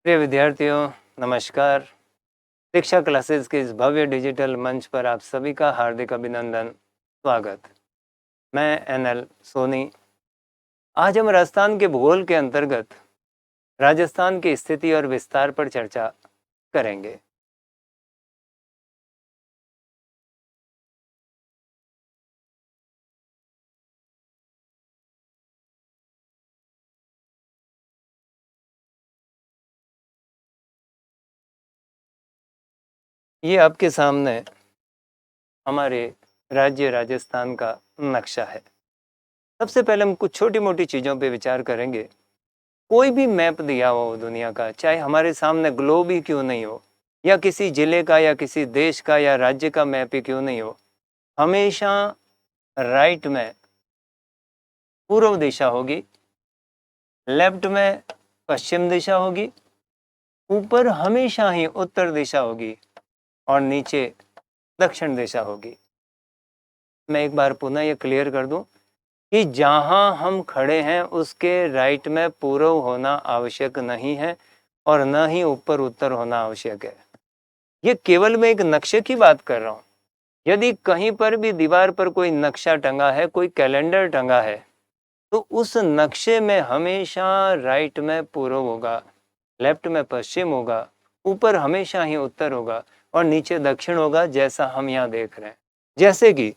प्रिय विद्यार्थियों, नमस्कार। दीक्षा क्लासेस के इस भव्य डिजिटल मंच पर आप सभी का हार्दिक अभिनंदन, स्वागत। मैं एनएल सोनी। आज हम राजस्थान के भूगोल के अंतर्गत राजस्थान की स्थिति और विस्तार पर चर्चा करेंगे। ये आपके सामने हमारे राज्य राजस्थान का नक्शा है। सबसे पहले हम कुछ छोटी मोटी चीज़ों पर विचार करेंगे। कोई भी मैप दिया हो दुनिया का, चाहे हमारे सामने ग्लोब ही क्यों नहीं हो, या किसी जिले का या किसी देश का या राज्य का मैप ही क्यों नहीं हो, हमेशा राइट में पूर्व दिशा होगी, लेफ्ट में पश्चिम दिशा होगी, ऊपर हमेशा ही उत्तर दिशा होगी और नीचे दक्षिण दिशा होगी। मैं एक बार पुनः ये क्लियर कर दूं कि जहां हम खड़े हैं उसके राइट में पूर्व होना आवश्यक नहीं है और न ही ऊपर उत्तर होना आवश्यक है। ये केवल मैं एक नक्शे की बात कर रहा हूँ। यदि कहीं पर भी दीवार पर कोई नक्शा टंगा है, कोई कैलेंडर टंगा है, तो उस नक्शे में हमेशा राइट में पूर्व होगा, लेफ्ट में पश्चिम होगा, ऊपर हमेशा ही उत्तर होगा और नीचे दक्षिण होगा, जैसा हम यहाँ देख रहे हैं। जैसे कि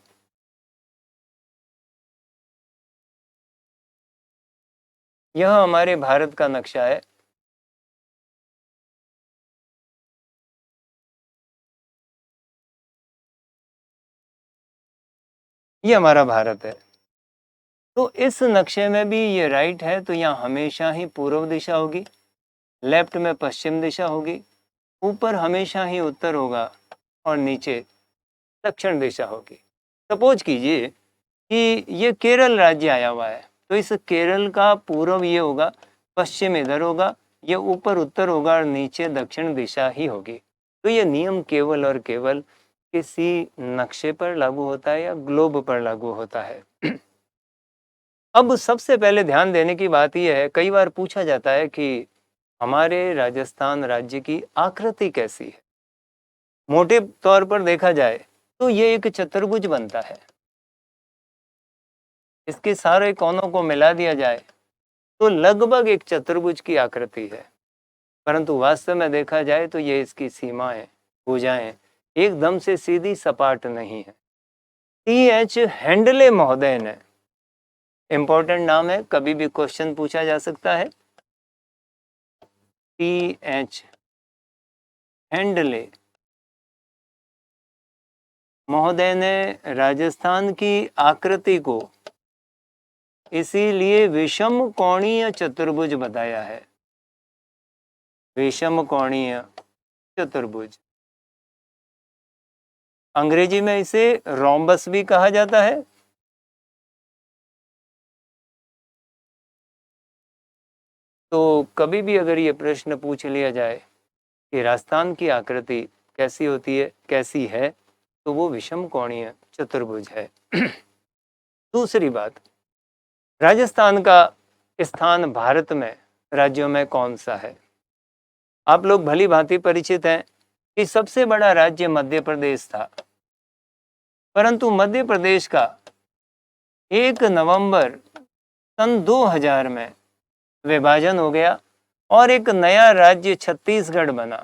यह हमारे भारत का नक्शा है। ये हमारा भारत है। तो इस नक्शे में भी ये राइट है, तो यहाँ हमेशा ही पूर्व दिशा होगी, लेफ्ट में पश्चिम दिशा होगी, ऊपर हमेशा ही उत्तर होगा और नीचे दक्षिण दिशा होगी। सपोज कीजिए कि ये केरल राज्य आया हुआ है, तो इस केरल का पूर्व ये होगा, पश्चिम इधर होगा, ये ऊपर उत्तर होगा और नीचे दक्षिण दिशा ही होगी। तो ये नियम केवल और केवल किसी नक्शे पर लागू होता है या ग्लोब पर लागू होता है। अब सबसे पहले ध्यान देने की बात यह है, कई बार पूछा जाता है कि हमारे राजस्थान राज्य की आकृति कैसी है। मोटे तौर पर देखा जाए तो ये एक चतुर्भुज बनता है। इसके सारे कोनों को मिला दिया जाए तो लगभग एक चतुर्भुज की आकृति है, परंतु वास्तव में देखा जाए तो ये इसकी सीमाएं, भुजाएं एकदम से सीधी सपाट नहीं है। टी.एच. हेंडले महोदय ने, इंपॉर्टेंट नाम है, कभी भी क्वेश्चन पूछा जा सकता है। टी.एच. हेंडले महोदय ने राजस्थान की आकृति को इसीलिए विषम कोणीय चतुर्भुज बताया है। विषम कोणीय चतुर्भुज, अंग्रेजी में इसे रोम्बस भी कहा जाता है। तो कभी भी अगर ये प्रश्न पूछ लिया जाए कि राजस्थान की आकृति कैसी होती है, कैसी है, तो वो विषम कोणीय चतुर्भुज है। दूसरी बात, राजस्थान का स्थान भारत में राज्यों में कौन सा है? आप लोग भली भांति परिचित हैं कि सबसे बड़ा राज्य मध्य प्रदेश था, परंतु मध्य प्रदेश का 1 नवंबर सन 2000 में विभाजन हो गया और एक नया राज्य छत्तीसगढ़ बना।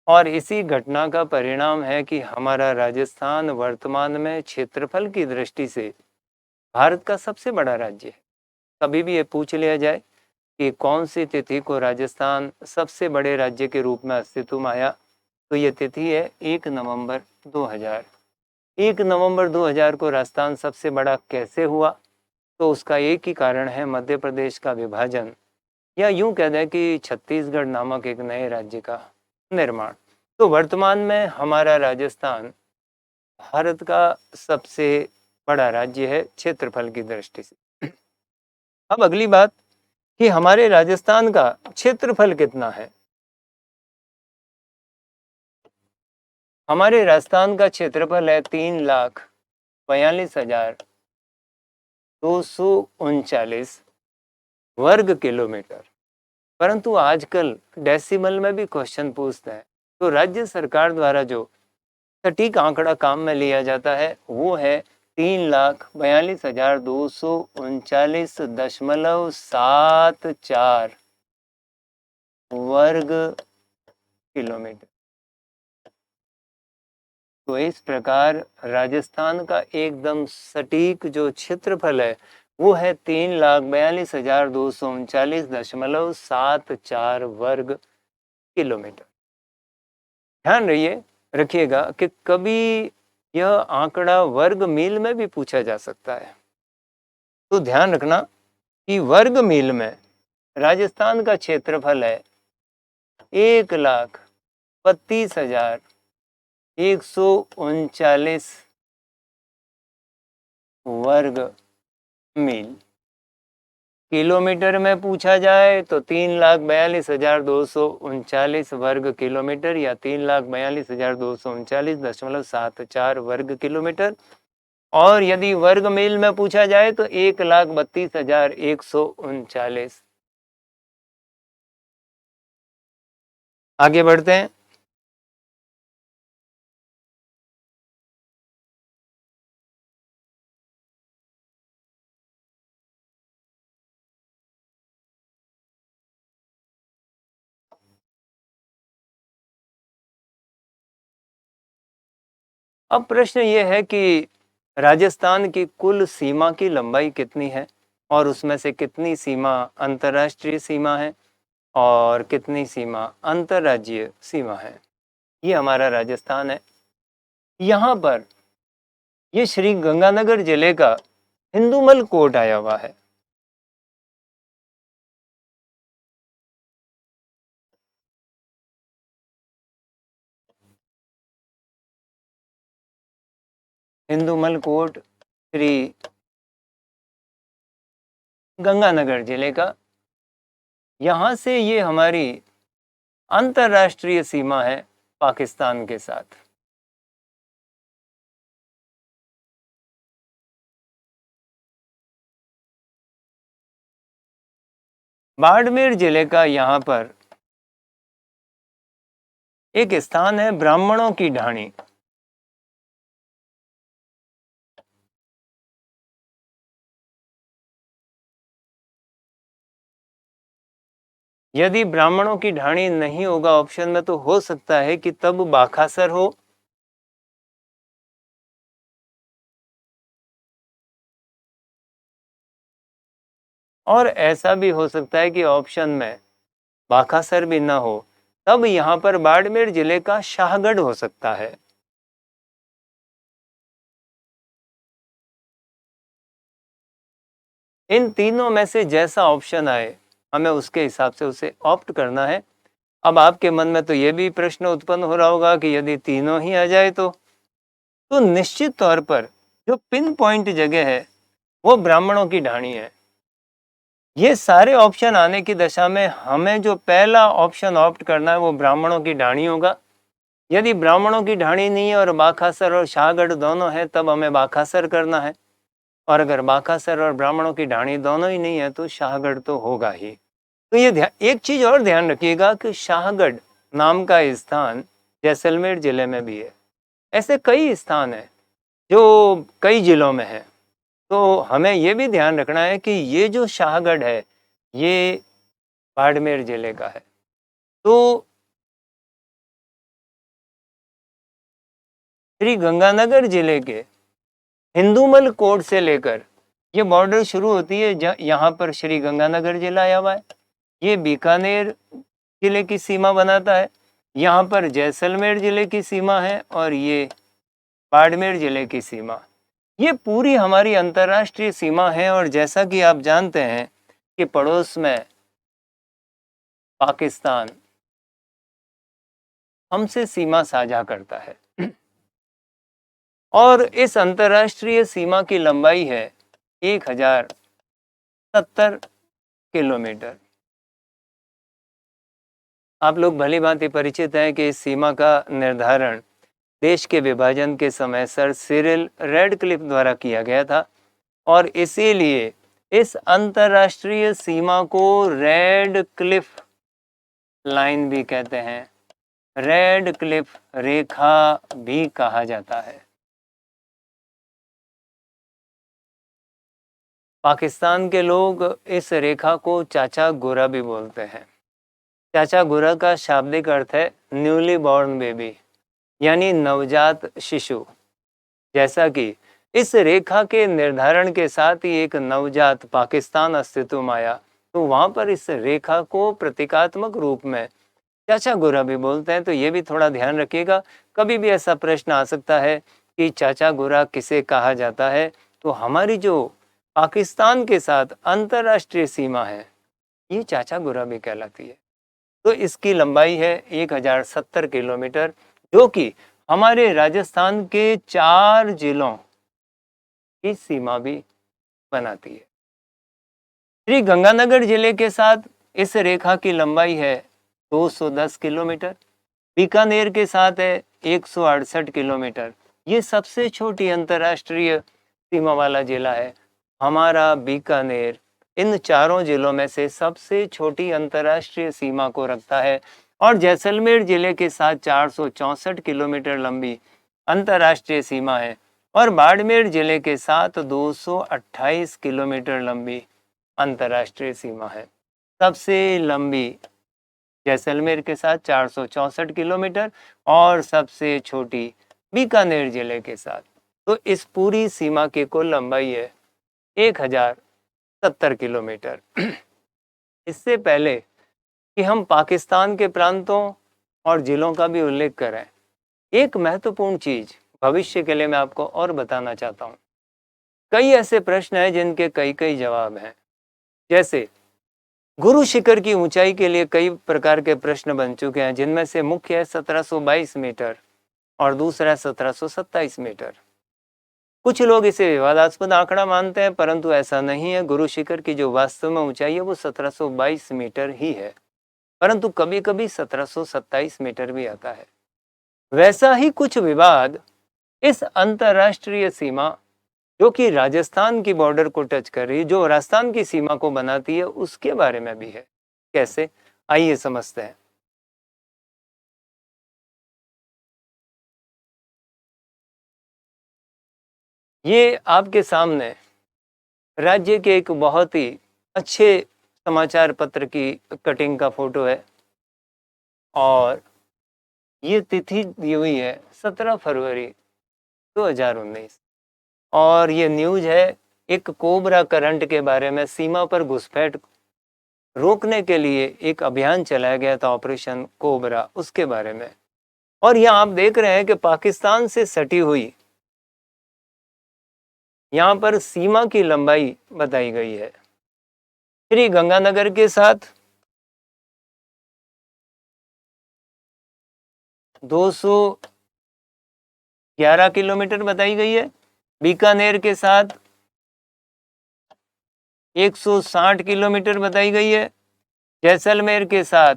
और इसी घटना का परिणाम है कि हमारा राजस्थान वर्तमान में क्षेत्रफल की दृष्टि से भारत का सबसे बड़ा राज्य है। कभी भी ये पूछ लिया जाए कि कौन सी तिथि को राजस्थान सबसे बड़े राज्य के रूप में अस्तित्व में आया, तो ये तिथि है 1 नवंबर 2000। 1 नवंबर 2000 को राजस्थान सबसे बड़ा कैसे हुआ? तो उसका एक ही कारण है, मध्य प्रदेश का विभाजन, या यूं कह दें कि छत्तीसगढ़ नामक एक नए राज्य का निर्माण। तो वर्तमान में हमारा राजस्थान भारत का सबसे बड़ा राज्य है क्षेत्रफल की दृष्टि से। अब अगली बात कि हमारे राजस्थान का क्षेत्रफल कितना है। हमारे राजस्थान का क्षेत्रफल है 3,42,000 239 वर्ग किलोमीटर। परंतु आजकल डेसिमल में भी क्वेश्चन पूछते हैं, तो राज्य सरकार द्वारा जो सटीक आंकड़ा काम में लिया जाता है वो है 3,42,239.74 वर्ग किलोमीटर। तो इस प्रकार राजस्थान का एकदम सटीक जो क्षेत्रफल है वो है 3,42,239.74 वर्ग किलोमीटर। ध्यान रखिएगा कि कभी यह आंकड़ा वर्ग मील में भी पूछा जा सकता है। तो ध्यान रखना कि वर्ग मील में राजस्थान का क्षेत्रफल है 1,32,139 वर्ग मील। किलोमीटर में पूछा जाए तो 3,42,239 वर्ग किलोमीटर या 3,42,239.74 वर्ग किलोमीटर। और यदि वर्ग मील में पूछा जाए तो 1,32,139। आगे बढ़ते हैं। अब प्रश्न ये है कि राजस्थान की कुल सीमा की लंबाई कितनी है और उसमें से कितनी सीमा अंतर्राष्ट्रीय सीमा है और कितनी सीमा अंतर्राज्यीय सीमा है। ये हमारा राजस्थान है। यहाँ पर ये श्री गंगानगर जिले का हिंदूमल कोट आया हुआ है। हिंदूमल कोट श्री गंगानगर जिले का, यहाँ से ये हमारी अंतर्राष्ट्रीय सीमा है पाकिस्तान के साथ। बाड़मेर जिले का यहाँ पर एक स्थान है ब्राह्मणों की ढाणी। यदि ब्राह्मणों की ढाणी नहीं होगा ऑप्शन में तो हो सकता है कि तब बाखासर हो। और ऐसा भी हो सकता है कि ऑप्शन में बाखासर भी ना हो, तब यहाँ पर बाड़मेर जिले का शाहगढ़ हो सकता है। इन तीनों में से जैसा ऑप्शन आए हमें उसके हिसाब से उसे ऑप्ट करना है। अब आपके मन में तो ये भी प्रश्न उत्पन्न हो रहा होगा कि यदि तीनों ही आ जाए तो निश्चित तौर पर जो पिन पॉइंट जगह है वो ब्राह्मणों की ढाणी है। ये सारे ऑप्शन आने की दशा में हमें जो पहला ऑप्शन ऑप्ट करना है वो ब्राह्मणों की ढाणी होगा। यदि ब्राह्मणों की ढाणी नहीं है और बाखासर और शाहगढ़ दोनों है तब हमें बाखासर करना है। और अगर बाखासर और ब्राह्मणों की ढाणी दोनों ही नहीं है तो शाहगढ़ तो होगा ही। तो ये एक चीज और ध्यान रखिएगा कि शाहगढ़ नाम का स्थान जैसलमेर जिले में भी है। ऐसे कई स्थान हैं जो कई जिलों में है। तो हमें ये भी ध्यान रखना है कि ये जो शाहगढ़ है ये बाड़मेर जिले का है। तो श्री गंगानगर जिले के हिंदूमल कोट से लेकर ये बॉर्डर शुरू होती है, यहाँ पर श्री गंगानगर जिला आया हुआ है। ये बीकानेर जिले की सीमा बनाता है। यहाँ पर जैसलमेर जिले की सीमा है और ये बाड़मेर जिले की सीमा। ये पूरी हमारी अंतर्राष्ट्रीय सीमा है। और जैसा कि आप जानते हैं कि पड़ोस में पाकिस्तान हमसे सीमा साझा करता है और इस अंतर्राष्ट्रीय सीमा की लंबाई है 1,070 किलोमीटर। आप लोग भली भांति परिचित हैं कि इस सीमा का निर्धारण देश के विभाजन के समय सर सिरिल रेडक्लिफ द्वारा किया गया था। और इसीलिए इस अंतर्राष्ट्रीय सीमा को रेड क्लिफ लाइन भी कहते हैं, रेड क्लिफ रेखा भी कहा जाता है। पाकिस्तान के लोग इस रेखा को चाचा गोरा भी बोलते हैं। चाचा गोरा का शाब्दिक अर्थ है न्यूली बॉर्न बेबी, यानी नवजात शिशु। जैसा कि इस रेखा के निर्धारण के साथ ही एक नवजात पाकिस्तान अस्तित्व में आया, तो वहां पर इस रेखा को प्रतीकात्मक रूप में चाचा गोरा भी बोलते हैं। तो ये भी थोड़ा ध्यान रखिएगा, कभी भी ऐसा प्रश्न आ सकता है कि चाचा गोरा किसे कहा जाता है। तो हमारी जो पाकिस्तान के साथ अंतर्राष्ट्रीय सीमा है, ये चाचा गोरा भी कहलाती है। तो इसकी लंबाई है 1070 किलोमीटर, जो कि हमारे राजस्थान के 4 जिलों की सीमा भी बनाती है। श्री गंगानगर जिले के साथ इस रेखा की लंबाई है 210 किलोमीटर, बीकानेर के साथ है 168 किलोमीटर। ये सबसे छोटी अंतर्राष्ट्रीय सीमा वाला जिला है हमारा बीकानेर। इन चारों जिलों में से सबसे छोटी अंतर्राष्ट्रीय सीमा को रखता है और जैसलमेर जिले के साथ 464 किलोमीटर लंबी अंतर्राष्ट्रीय सीमा है और बाड़मेर जिले के साथ 228 किलोमीटर लंबी अंतर्राष्ट्रीय सीमा है। सबसे लंबी जैसलमेर के साथ 464 किलोमीटर और सबसे छोटी बीकानेर जिले के साथ। तो इस पूरी सीमा की कुल लंबाई है 1070 किलोमीटर। इससे पहले कि हम पाकिस्तान के प्रांतों और जिलों का भी उल्लेख करें, एक महत्वपूर्ण चीज भविष्य के लिए मैं आपको और बताना चाहता हूँ। कई ऐसे प्रश्न हैं जिनके कई कई जवाब हैं। जैसे गुरु शिखर की ऊंचाई के लिए कई प्रकार के प्रश्न बन चुके हैं, जिनमें से मुख्य है 1722 मीटर और दूसरा है 1727 मीटर। कुछ लोग इसे विवादास्पद आंकड़ा मानते हैं, परंतु ऐसा नहीं है। गुरु शिखर की जो वास्तव में ऊंचाई है वो 1722 मीटर ही है, परंतु कभी कभी 1727 मीटर भी आता है। वैसा ही कुछ विवाद इस अंतर्राष्ट्रीय सीमा जो कि राजस्थान की बॉर्डर को टच कर रही है, जो राजस्थान की सीमा को बनाती है, उसके बारे में भी है। कैसे, आइए समझते हैं। ये आपके सामने राज्य के एक बहुत ही अच्छे समाचार पत्र की कटिंग का फोटो है और ये तिथि दी हुई है 17 फरवरी 2019 और ये न्यूज है एक कोबरा करंट के बारे में। सीमा पर घुसपैठ रोकने के लिए एक अभियान चलाया गया था, ऑपरेशन कोबरा, उसके बारे में। और यहाँ आप देख रहे हैं कि पाकिस्तान से सटी हुई यहाँ पर सीमा की लंबाई बताई गई है। श्री गंगानगर के साथ 211 किलोमीटर बताई गई है, बीकानेर के साथ 160 किलोमीटर बताई गई है, जैसलमेर के साथ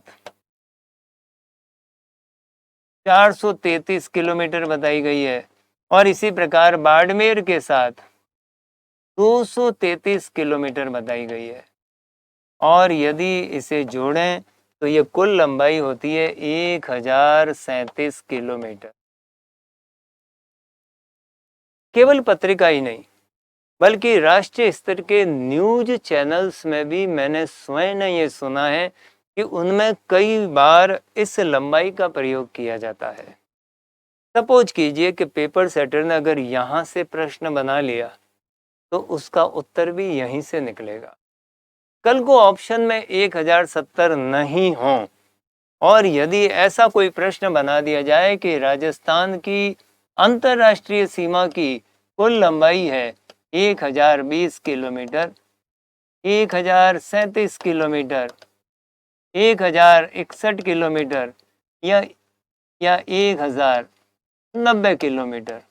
433 किलोमीटर बताई गई है और इसी प्रकार बाड़मेर के साथ 233 किलोमीटर बताई गई है। और यदि इसे जोड़ें तो ये कुल लंबाई होती है 1037 किलोमीटर। केवल पत्रिका ही नहीं, बल्कि राष्ट्रीय स्तर के न्यूज चैनल्स में भी मैंने स्वयं ने ये सुना है कि उनमें कई बार इस लंबाई का प्रयोग किया जाता है। सपोज कीजिए कि पेपर सेटर ने अगर यहाँ से प्रश्न बना लिया तो उसका उत्तर भी यहीं से निकलेगा। कल को ऑप्शन में 1070 नहीं हो और यदि ऐसा कोई प्रश्न बना दिया जाए कि राजस्थान की अंतर्राष्ट्रीय सीमा की कुल लंबाई है 1020 किलोमीटर, 1037 किलोमीटर, 1061 किलोमीटर या 1090 किलोमीटर,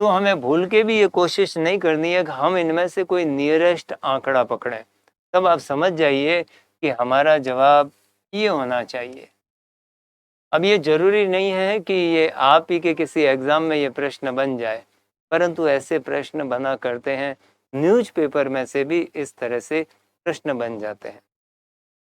तो हमें भूल के भी ये कोशिश नहीं करनी है कि हम इनमें से कोई नियरेस्ट आंकड़ा पकड़ें। तब आप समझ जाइए कि हमारा जवाब ये होना चाहिए। अब ये जरूरी नहीं है कि ये आप ही के किसी एग्जाम में ये प्रश्न बन जाए, परंतु ऐसे प्रश्न बना करते हैं न्यूज़पेपर में से भी इस तरह से प्रश्न बन जाते हैं।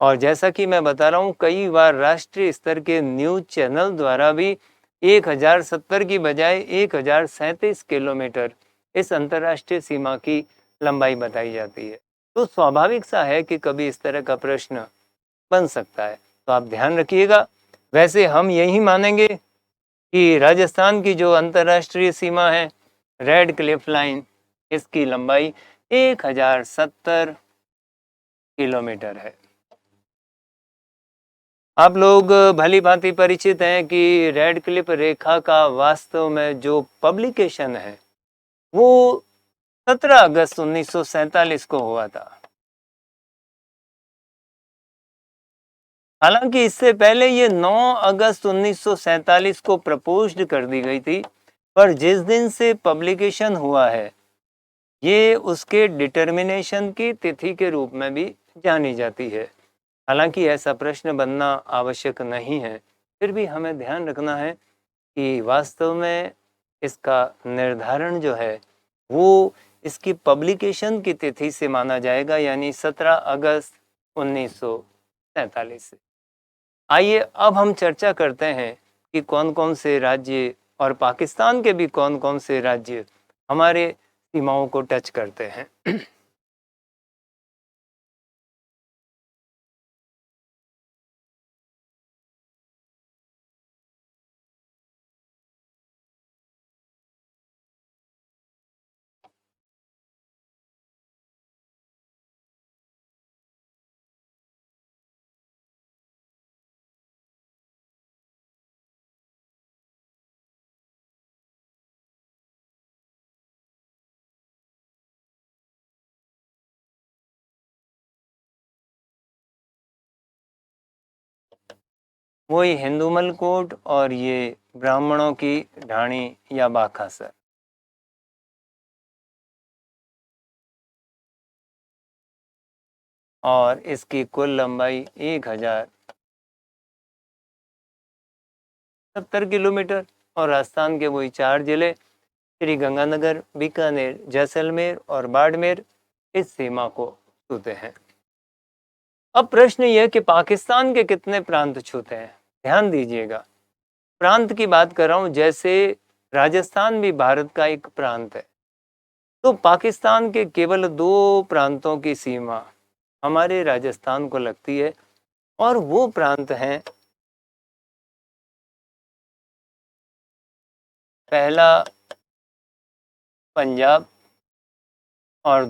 और जैसा कि मैं बता रहा हूँ, कई बार राष्ट्रीय स्तर के न्यूज़ चैनल द्वारा भी 1070 की बजाय 1037 किलोमीटर इस अंतर्राष्ट्रीय सीमा की लंबाई बताई जाती है। तो स्वाभाविक सा है कि कभी इस तरह का प्रश्न बन सकता है, तो आप ध्यान रखिएगा। वैसे हम यही मानेंगे कि राजस्थान की जो अंतर्राष्ट्रीय सीमा है, रेड क्लिफ लाइन, इसकी लंबाई 1070 किलोमीटर है। आप लोग भली भांति परिचित हैं कि रेड क्लिफ रेखा का वास्तव में जो पब्लिकेशन है वो 17 अगस्त 1947 को हुआ था। हालांकि इससे पहले ये 9 अगस्त 1947 को प्रपोज्ड कर दी गई थी, पर जिस दिन से पब्लिकेशन हुआ है ये उसके डिटर्मिनेशन की तिथि के रूप में भी जानी जाती है। हालांकि ऐसा प्रश्न बनना आवश्यक नहीं है, फिर भी हमें ध्यान रखना है कि वास्तव में इसका निर्धारण जो है वो इसकी पब्लिकेशन की तिथि से माना जाएगा, यानी 17 अगस्त 1947 से। आइए अब हम चर्चा करते हैं कि कौन कौन से राज्य और पाकिस्तान के भी कौन कौन से राज्य हमारे सीमाओं को टच करते हैं। वही हिंदूमल कोट और ये ब्राह्मणों की ढाणी या बाखासर। और इसकी कुल लंबाई 1070 किलोमीटर। और राजस्थान के वही 4 जिले श्री गंगानगर, बीकानेर, जैसलमेर और बाड़मेर इस सीमा को छूते हैं। अब प्रश्न यह कि पाकिस्तान के कितने प्रांत छूते हैं। ध्यान दीजिएगा, प्रांत की बात कर रहा हूं, जैसे राजस्थान भी भारत का एक प्रांत है, तो पाकिस्तान के केवल 2 प्रांतों की सीमा हमारे राजस्थान को लगती है, और वो प्रांत हैं, पहला पंजाब और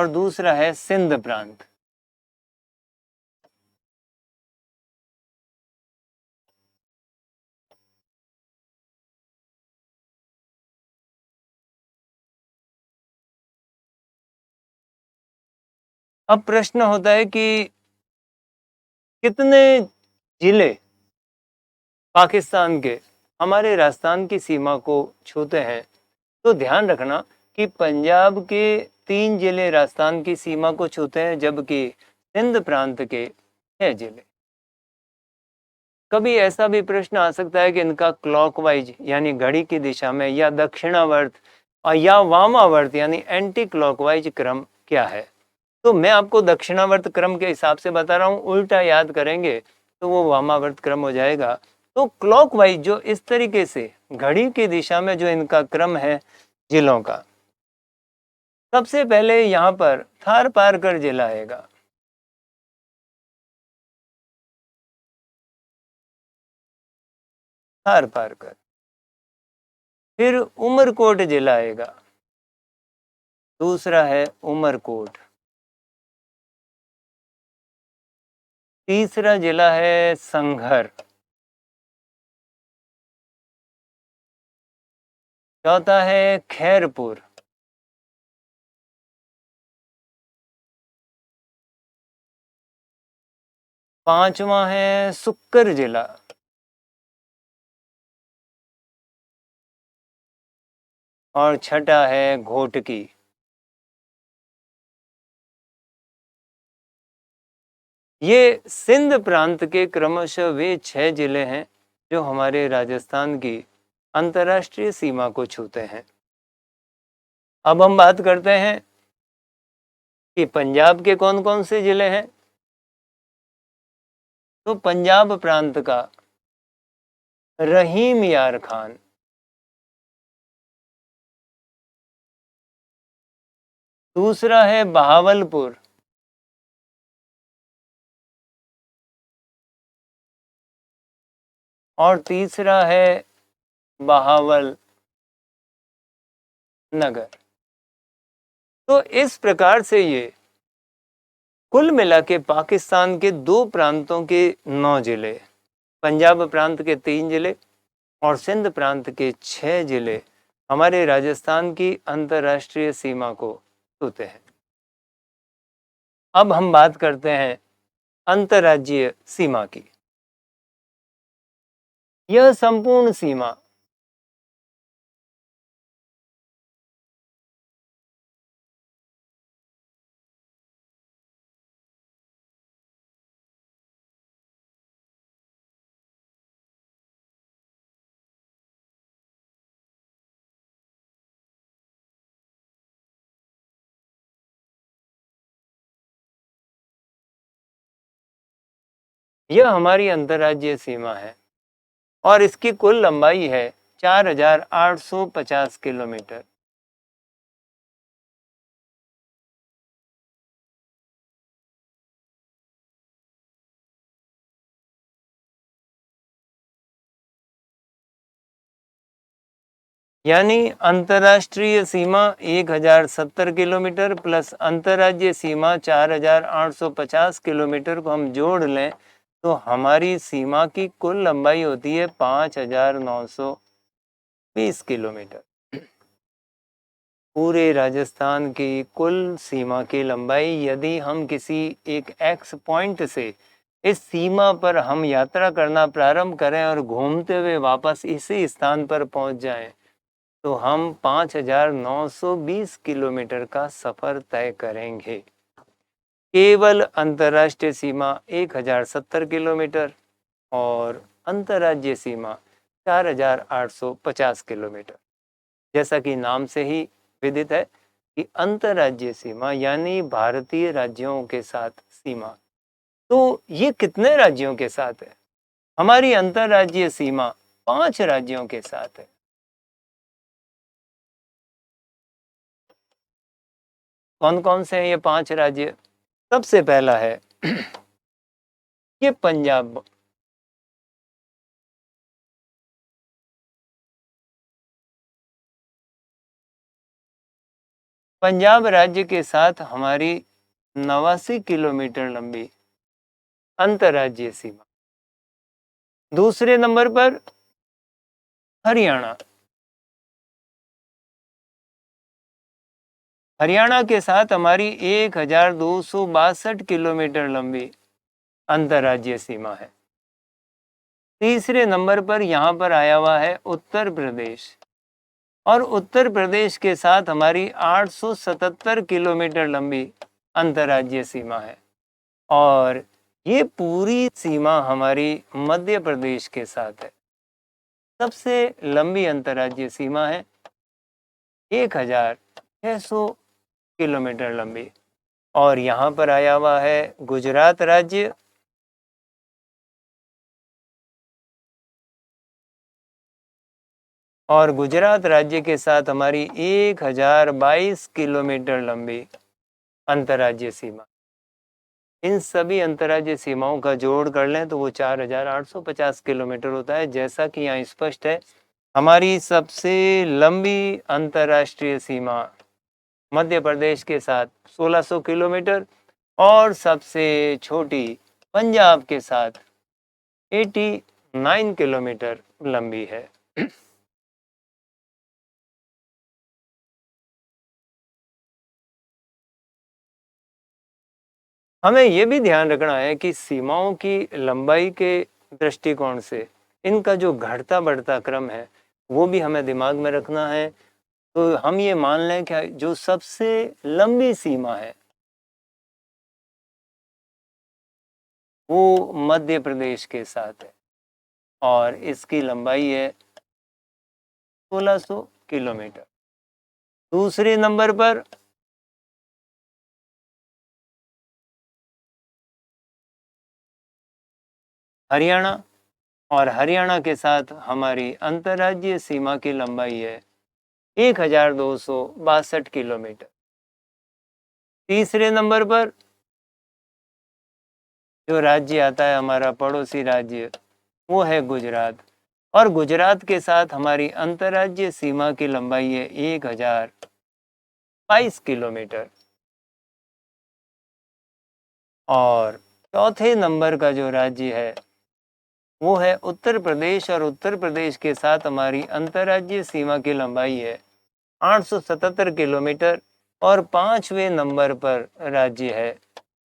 दूसरा है सिंध प्रांत। अब प्रश्न होता है कि कितने जिले पाकिस्तान के हमारे राजस्थान की सीमा को छूते हैं। तो ध्यान रखना कि पंजाब के 3 जिले राजस्थान की सीमा को छूते हैं, जबकि सिंध प्रांत के 6 जिले। कभी ऐसा भी प्रश्न आ सकता है कि इनका क्लॉकवाइज यानी घड़ी की दिशा में, या दक्षिणावर्त और या वामावर्त यानी एंटी क्लॉकवाइज क्रम क्या है। तो मैं आपको दक्षिणावर्त क्रम के हिसाब से बता रहा हूँ, उल्टा याद करेंगे तो वो वामावर्त क्रम हो जाएगा। तो क्लॉकवाइज जो इस तरीके से घड़ी की दिशा में जो इनका क्रम है जिलों का, सबसे पहले यहाँ पर थार पारकर जिला आएगा। थार पारकर। फिर उमरकोट जिला आएगा, दूसरा है उमरकोट। तीसरा जिला है संघर। चौथा है खैरपुर। पांचवा है सुक्कर जिला। और छठा है घोटकी। ये सिंध प्रांत के क्रमशः वे 6 जिले हैं जो हमारे राजस्थान की अंतर्राष्ट्रीय सीमा को छूते हैं। अब हम बात करते हैं कि पंजाब के कौन कौन से जिले हैं। तो पंजाब प्रांत का रहीम यार खान, दूसरा है बहावलपुर, और तीसरा है बहावल नगर। तो इस प्रकार से ये कुल मिला के पाकिस्तान के 2 प्रांतों के 9 जिले, पंजाब प्रांत के 3 जिले और सिंध प्रांत के 6 जिले हमारे राजस्थान की अंतर्राष्ट्रीय सीमा को छूते हैं। अब हम बात करते हैं अंतर्राज्यीय सीमा की। यह संपूर्ण सीमा यह हमारी अंतर्राज्यीय सीमा है और इसकी कुल लंबाई है 4,850 किलोमीटर। यानी अंतर्राष्ट्रीय सीमा 1,070 किलोमीटर प्लस अंतर्राज्यीय सीमा 4,850 किलोमीटर को हम जोड़ लें तो हमारी सीमा की कुल लंबाई होती है 5,920 किलोमीटर। पूरे राजस्थान की कुल सीमा की लंबाई, यदि हम किसी एक एक्स पॉइंट से इस सीमा पर हम यात्रा करना प्रारंभ करें और घूमते हुए वापस इसी स्थान पर पहुंच जाएं, तो हम 5,920 किलोमीटर का सफर तय करेंगे। केवल अंतर्राष्ट्रीय सीमा 1,070 किलोमीटर और अंतर्राज्यीय सीमा 4,850 किलोमीटर। जैसा कि नाम से ही विदित है कि अंतर्राज्यीय सीमा यानी भारतीय राज्यों के साथ सीमा। तो ये कितने राज्यों के साथ है? हमारी अंतर्राज्यीय सीमा 5 राज्यों के साथ है। कौन कौन से हैं ये 5 राज्य? सबसे पहला है ये पंजाब। पंजाब राज्य के साथ हमारी 89 किलोमीटर लंबी अंतर्राज्यीय सीमा। दूसरे नंबर पर हरियाणा। हरियाणा के साथ हमारी 1,262 किलोमीटर लंबी अंतर्राज्यीय सीमा है। तीसरे नंबर पर यहाँ पर आया हुआ है उत्तर प्रदेश, और उत्तर प्रदेश के साथ हमारी 877 किलोमीटर लंबी अंतर्राज्यीय सीमा है। और ये पूरी सीमा हमारी मध्य प्रदेश के साथ है। सबसे लंबी अंतर्राज्यीय सीमा है 1,600 किलोमीटर लंबी, और यहाँ पर आया हुआ है गुजरात राज्य, और गुजरात राज्य के साथ हमारी 1,022 किलोमीटर लंबी अंतर्राज्यीय सीमा। इन सभी अंतर्राज्यीय सीमाओं का जोड़ कर लें तो वो 4,850 किलोमीटर होता है। जैसा कि यहाँ स्पष्ट है, हमारी सबसे लंबी अंतर्राष्ट्रीय सीमा मध्य प्रदेश के साथ 1,600 किलोमीटर और सबसे छोटी पंजाब के साथ 89 किलोमीटर लंबी है। हमें ये भी ध्यान रखना है कि सीमाओं की लंबाई के दृष्टिकोण से इनका जो घटता बढ़ता क्रम है वो भी हमें दिमाग में रखना है। तो हम ये मान लें कि जो सबसे लंबी सीमा है वो मध्य प्रदेश के साथ है और इसकी लंबाई है 1600 किलोमीटर। दूसरे नंबर पर हरियाणा, और हरियाणा के साथ हमारी अंतर्राज्यीय सीमा की लंबाई है 1262 किलोमीटर। तीसरे नंबर पर जो राज्य आता है, हमारा पड़ोसी राज्य, वो है गुजरात, और गुजरात के साथ हमारी अंतर्राज्यीय सीमा की लंबाई है 1022 किलोमीटर। और चौथे नंबर का जो राज्य है वो है उत्तर प्रदेश, और उत्तर प्रदेश के साथ हमारी अंतर्राज्यीय सीमा की लंबाई है 877 किलोमीटर। और पांचवें नंबर पर राज्य है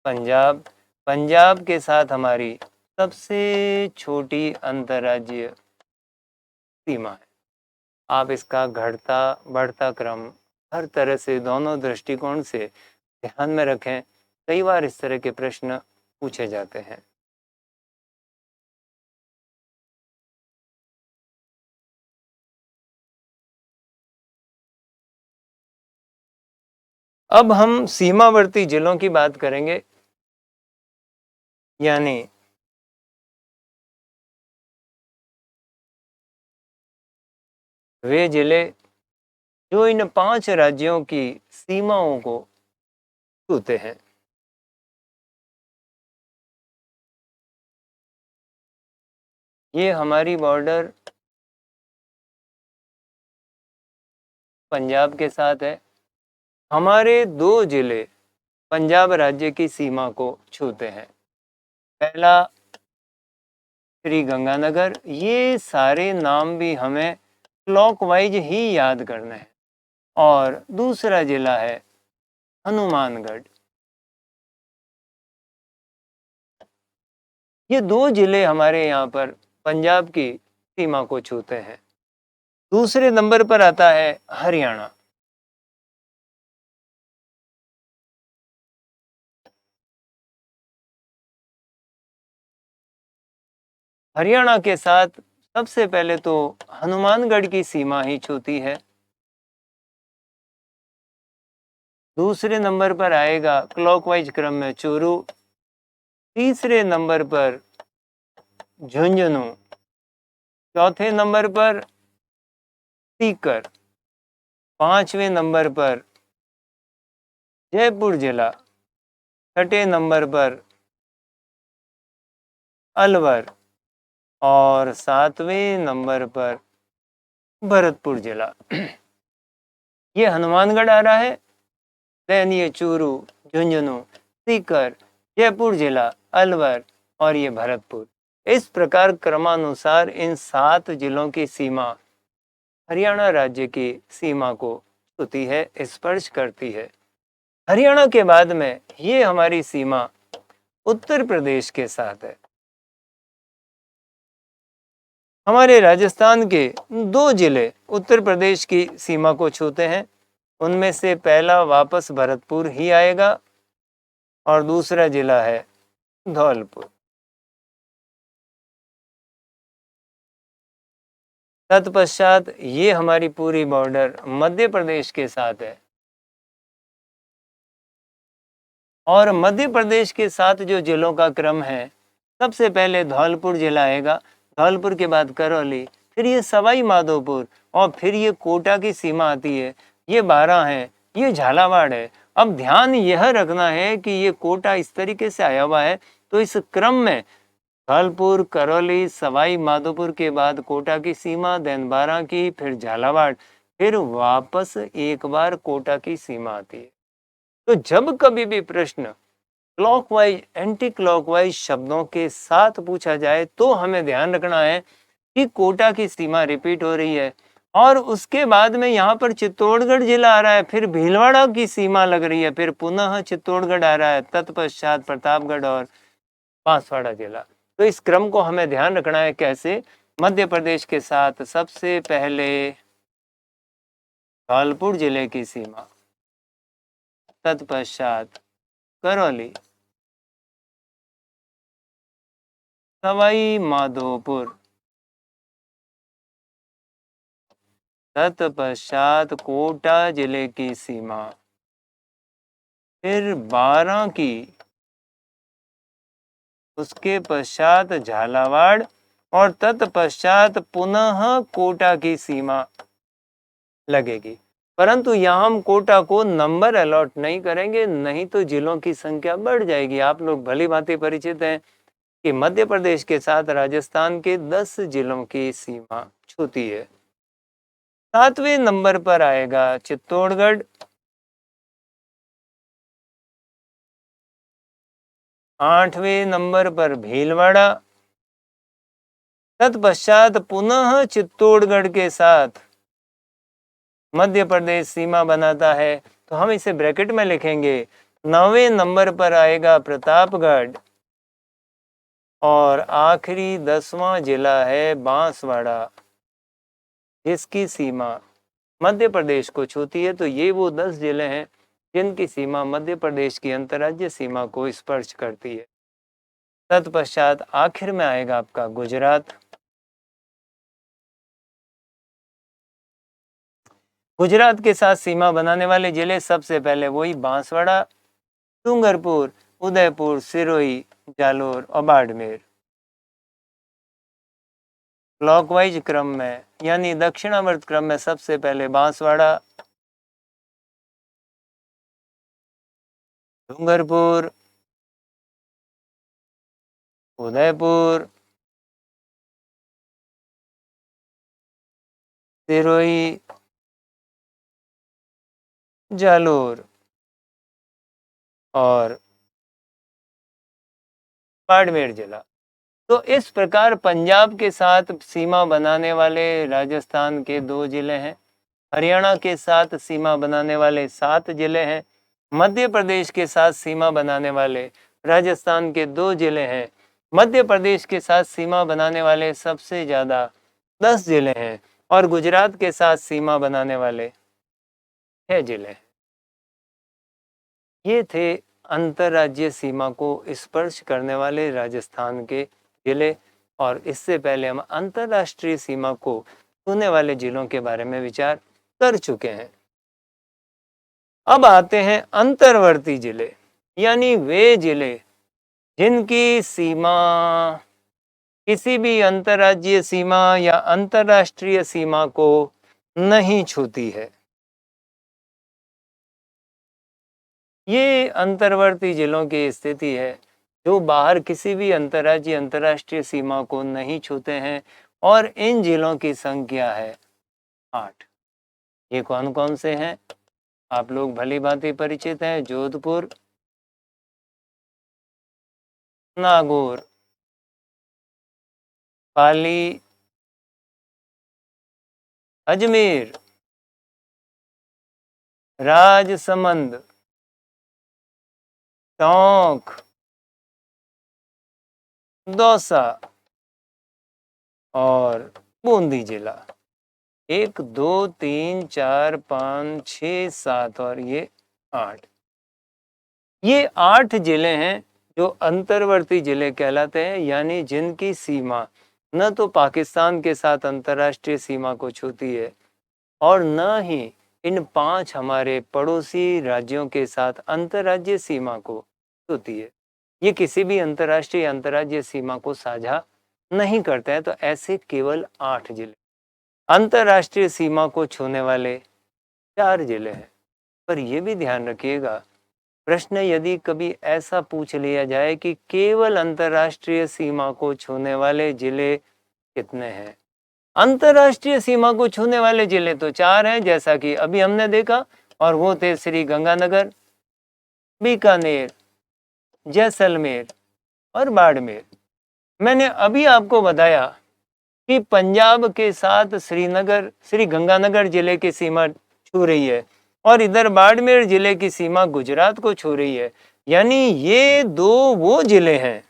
पंजाब। पंजाब के साथ हमारी सबसे छोटी अंतर्राज्यीय सीमा है। आप इसका घटता बढ़ता क्रम हर तरह से, दोनों दृष्टिकोण से ध्यान में रखें। कई बार इस तरह के प्रश्न पूछे जाते हैं। अब हम सीमावर्ती जिलों की बात करेंगे, यानी वे जिले जो इन 5 राज्यों की सीमाओं को छूते हैं। ये हमारी बॉर्डर पंजाब के साथ है। हमारे 2 जिले पंजाब राज्य की सीमा को छूते हैं। पहला श्री गंगानगर। ये सारे नाम भी हमें क्लॉकवाइज ही याद करने हैं। और दूसरा जिला है हनुमानगढ़। ये 2 जिले हमारे यहाँ पर पंजाब की सीमा को छूते हैं। दूसरे नंबर पर आता है हरियाणा। हरियाणा के साथ सबसे पहले तो हनुमानगढ़ की सीमा ही छूती है। दूसरे नंबर पर आएगा क्लॉकवाइज क्रम में चूरू। तीसरे नंबर पर झुंझुनू। चौथे नंबर पर सीकर। पांचवें नंबर पर जयपुर जिला। छठे नंबर पर अलवर। और सातवें नंबर पर भरतपुर जिला। ये हनुमानगढ़ आ रहा है, देन ये चूरू, झुंझुनू, सीकर, जयपुर जिला, अलवर और ये भरतपुर। इस प्रकार क्रमानुसार इन 7 जिलों की सीमा हरियाणा राज्य की सीमा को छूती है, स्पर्श करती है। हरियाणा के बाद में ये हमारी सीमा उत्तर प्रदेश के साथ है। हमारे राजस्थान के 2 जिले उत्तर प्रदेश की सीमा को छूते हैं। उनमें से पहला वापस भरतपुर ही आएगा और दूसरा जिला है धौलपुर। तत्पश्चात ये हमारी पूरी बॉर्डर मध्य प्रदेश के साथ है। और मध्य प्रदेश के साथ जो जिलों का क्रम है, सबसे पहले धौलपुर जिला आएगा, धौलपुर के बाद करौली, फिर ये सवाई माधोपुर और फिर ये कोटा की सीमा आती है। ये 12 है, ये झालावाड़ है। अब ध्यान यह रखना है कि ये कोटा इस तरीके से आया हुआ है, तो इस क्रम में धौलपुर, करौली, सवाई माधोपुर के बाद कोटा की सीमा, देन 12 की, फिर झालावाड़, फिर वापस एक बार कोटा की सीमा आती है। तो जब कभी भी प्रश्न क्लॉकवाइज एंटी क्लॉकवाइज शब्दों के साथ पूछा जाए तो हमें ध्यान रखना है कि कोटा की सीमा रिपीट हो रही है, और उसके बाद में यहाँ पर चित्तौड़गढ़ जिला आ रहा है, फिर भीलवाड़ा की सीमा लग रही है, फिर पुनः चित्तौड़गढ़ आ रहा है, तत्पश्चात प्रतापगढ़ और बांसवाड़ा जिला। तो इस क्रम को हमें ध्यान रखना है। कैसे? मध्य प्रदेश के साथ सबसे पहले धौलपुर जिले की सीमा, तत्पश्चात करौली, सवाई माधोपुर, तत्पश्चात कोटा जिले की सीमा, फिर बारांकी, उसके पश्चात झालावाड़ और तत्पश्चात पुनः कोटा की सीमा लगेगी। परंतु यहाँ हम कोटा को नंबर अलॉट नहीं करेंगे, नहीं तो जिलों की संख्या बढ़ जाएगी। आप लोग भली भांति परिचित हैं कि मध्य प्रदेश के साथ राजस्थान के 10 जिलों की सीमा छूती है। 7वें नंबर पर आएगा चित्तौड़गढ़, 8वें नंबर पर भीलवाड़ा, तत्पश्चात पुनः चित्तौड़गढ़ के साथ मध्य प्रदेश सीमा बनाता है, तो हम इसे ब्रैकेट में लिखेंगे। 9वें नंबर पर आएगा प्रतापगढ़ और आखिरी 10वां जिला है बांसवाड़ा, जिसकी सीमा मध्य प्रदेश को छूती है। तो ये वो 10 जिले हैं जिनकी सीमा मध्य प्रदेश की अंतर्राज्यीय सीमा को स्पर्श करती है। तत्पश्चात आखिर में आएगा आपका गुजरात। गुजरात के साथ सीमा बनाने वाले जिले सबसे पहले वही बांसवाड़ा, डूंगरपुर, उदयपुर, सिरोही, जालोर और बाड़मेर। क्लॉकवाइज क्रम में यानी दक्षिणावर्त क्रम में सबसे पहले बांसवाड़ा, डूंगरपुर, उदयपुर, सिरोही, जालोर और बाड़मेर जिला। तो इस प्रकार पंजाब के साथ सीमा बनाने वाले राजस्थान के 2 जिले हैं, हरियाणा के साथ सीमा बनाने वाले 7 जिले हैं, मध्य प्रदेश के साथ सीमा बनाने वाले राजस्थान के 2 जिले हैं, मध्य प्रदेश के साथ सीमा बनाने वाले सबसे ज़्यादा 10 जिले हैं और गुजरात के साथ सीमा बनाने वाले 6 जिले हैं। ये थे अंतर्राज्यीय सीमा को स्पर्श करने वाले राजस्थान के जिले, और इससे पहले हम अंतर्राष्ट्रीय सीमा को छूने वाले जिलों के बारे में विचार कर चुके हैं। अब आते हैं अंतर्वर्ती जिले, यानी वे जिले जिनकी सीमा किसी भी अंतर्राज्यीय सीमा या अंतर्राष्ट्रीय सीमा को नहीं छूती है। ये अंतर्वर्ती जिलों की स्थिति है जो बाहर किसी भी अंतर्राज्यीय अंतर्राष्ट्रीय सीमा को नहीं छूते हैं, और इन जिलों की संख्या है 8। ये कौन कौन से हैं? आप लोग भली भांति परिचित हैं। जोधपुर, नागौर, पाली, अजमेर, राजसमंद, टोंक, दौसा और बूंदी जिला। 1 2 3 4 5 6 7 और ये 8। ये 8 जिले हैं जो अंतर्वर्ती जिले कहलाते हैं, यानी जिनकी सीमा न तो पाकिस्तान के साथ अंतर्राष्ट्रीय सीमा को छूती है और न ही इन 5 हमारे पड़ोसी राज्यों के साथ अंतर्राज्यीय सीमा को छूती है। ये किसी भी अंतर्राष्ट्रीय अंतर्राज्यीय सीमा को साझा नहीं करते हैं। तो ऐसे केवल 8 जिले अंतर्राष्ट्रीय सीमा को छूने वाले 4 जिले हैं। पर यह भी ध्यान रखिएगा, प्रश्न यदि कभी ऐसा पूछ लिया जाए कि केवल अंतर्राष्ट्रीय सीमा को छूने वाले जिले कितने हैं, अंतर्राष्ट्रीय सीमा को छूने वाले जिले तो 4 हैं, जैसा कि अभी हमने देखा, और वो थे श्री गंगानगर, बीकानेर, जैसलमेर और बाड़मेर। मैंने अभी आपको बताया कि पंजाब के साथ श्री गंगानगर जिले की सीमा छू रही है और इधर बाड़मेर जिले की सीमा गुजरात को छू रही है, यानी ये 2 वो जिले हैं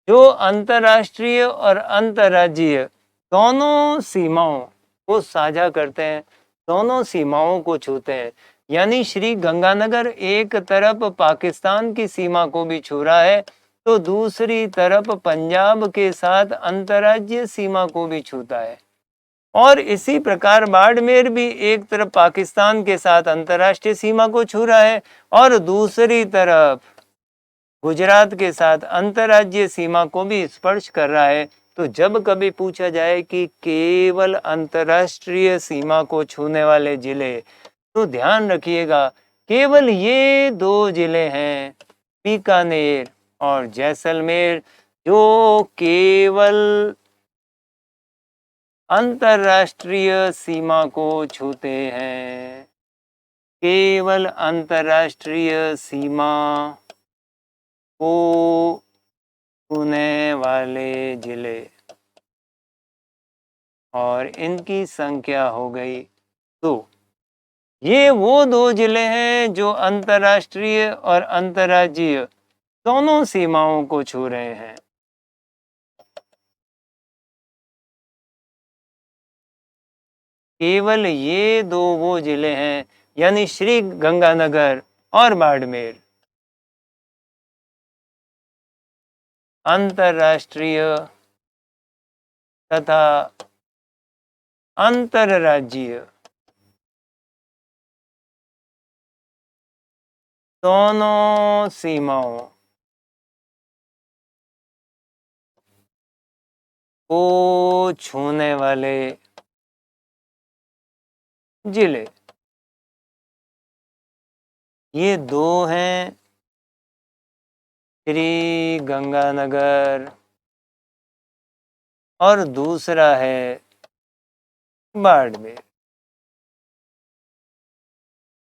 जो अंतर्राष्ट्रीय और अंतर्राज्यीय दोनों सीमाओं को साझा करते हैं, दोनों सीमाओं को छूते हैं। यानी श्री गंगानगर एक तरफ पाकिस्तान की सीमा को भी छू रहा है तो दूसरी तरफ पंजाब के साथ अंतर्राज्यीय सीमा को भी छूता है। और इसी प्रकार बाड़मेर भी एक तरफ पाकिस्तान के साथ अंतर्राष्ट्रीय सीमा को छू रहा है और दूसरी तरफ गुजरात के साथ अंतर्राज्यीय सीमा को भी स्पर्श कर रहा है। तो जब कभी पूछा जाए कि केवल अंतर्राष्ट्रीय सीमा को छूने वाले जिले, तो ध्यान रखिएगा केवल ये दो जिले हैं, बीकानेर और जैसलमेर, जो केवल अंतर्राष्ट्रीय सीमा को छूते हैं। केवल अंतर्राष्ट्रीय सीमा को छूने वाले जिले, और इनकी संख्या हो गई 2। ये वो 2 जिले हैं जो अंतर्राष्ट्रीय और अंतर्राज्यीय दोनों सीमाओं को छू रहे हैं। केवल ये 2 वो जिले हैं, यानी श्री गंगानगर और बाड़मेर अंतर्राष्ट्रीय तथा अंतर्राज्यीय दोनों सीमाओं को छूने वाले जिले, ये 2 हैं, श्री गंगानगर और दूसरा है बाड़मेर।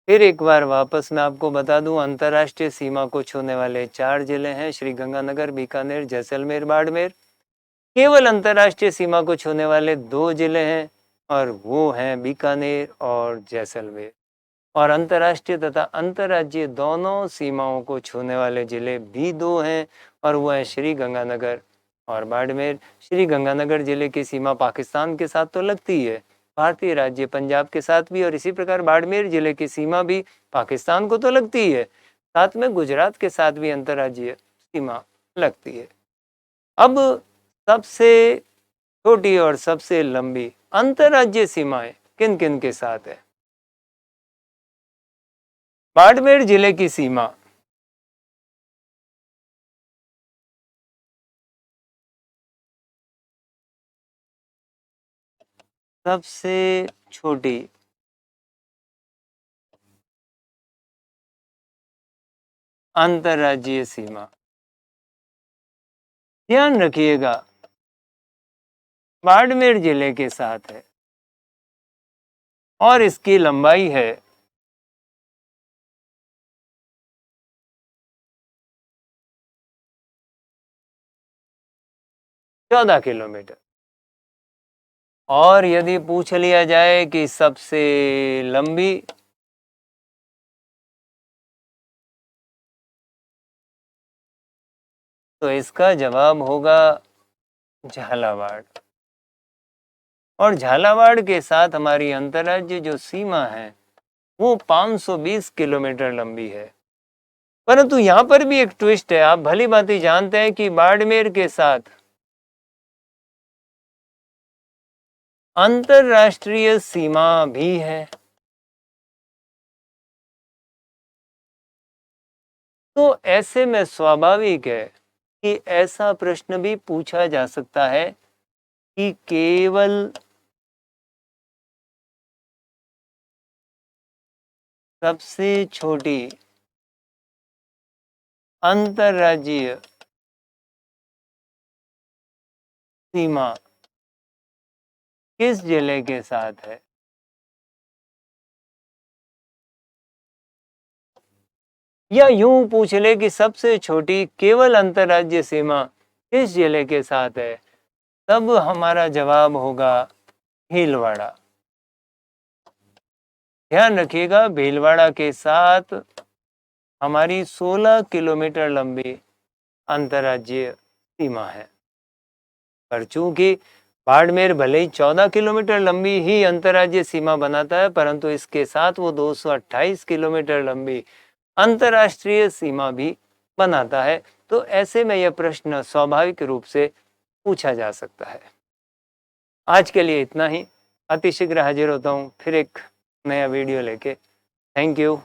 फिर एक बार वापस मैं आपको बता दूं, अंतर्राष्ट्रीय सीमा को छूने वाले 4 जिले हैं, श्री गंगानगर, बीकानेर, जैसलमेर, बाड़मेर। केवल अंतर्राष्ट्रीय सीमा को छूने वाले 2 जिले हैं और वो हैं बीकानेर और जैसलमेर। और अंतर्राष्ट्रीय तथा अंतर्राज्यीय दोनों सीमाओं को छूने वाले जिले भी 2 हैं और वो है श्री गंगानगर और बाड़मेर। श्री गंगानगर जिले की सीमा पाकिस्तान के साथ तो लगती है, भारतीय राज्य पंजाब के साथ भी, और इसी प्रकार बाड़मेर जिले की सीमा भी पाकिस्तान को तो लगती है, साथ में गुजरात के साथ भी अंतर्राज्यीय सीमा लगती है। अब सबसे छोटी और सबसे लंबी अंतर्राज्यीय सीमाएं किन किन के साथ है? बाड़मेर जिले की सीमा सबसे छोटी अंतर्राज्यीय सीमा, ध्यान रखिएगा, बाड़मेर जिले के साथ है और इसकी लंबाई है 14 किलोमीटर। और यदि पूछ लिया जाए कि सबसे लंबी, तो इसका जवाब होगा झालावाड़। और झालावाड़ के साथ हमारी अंतर्राज्यीय जो सीमा है वो 520 किलोमीटर लंबी है। परंतु यहां पर भी एक ट्विस्ट है। आप भली भांति जानते हैं कि बाड़मेर के साथ अंतर्राष्ट्रीय सीमा भी है। तो ऐसे में स्वाभाविक है कि ऐसा प्रश्न भी पूछा जा सकता है कि केवल सबसे छोटी अंतर्राज्यीय सीमा किस जिले के साथ है? या यूं पूछ ले कि सबसे छोटी केवल अंतर्राज्यीय सीमा किस जिले के साथ है, तब हमारा जवाब होगा भीलवाड़ा। ध्यान रखिएगा, भीलवाड़ा के साथ हमारी 16 किलोमीटर लंबी अंतर्राज्यीय सीमा है। पर चूंकि बाड़मेर भले ही 14 किलोमीटर लंबी ही अंतर्राज्यीय सीमा बनाता है, परंतु इसके साथ वो 228 किलोमीटर लंबी अंतर्राष्ट्रीय सीमा भी बनाता है। तो ऐसे में यह प्रश्न स्वाभाविक रूप से पूछा जा सकता है। आज के लिए इतना ही। अतिशीघ्र हाजिर होता हूँ फिर एक नया वीडियो लेके। Thank you.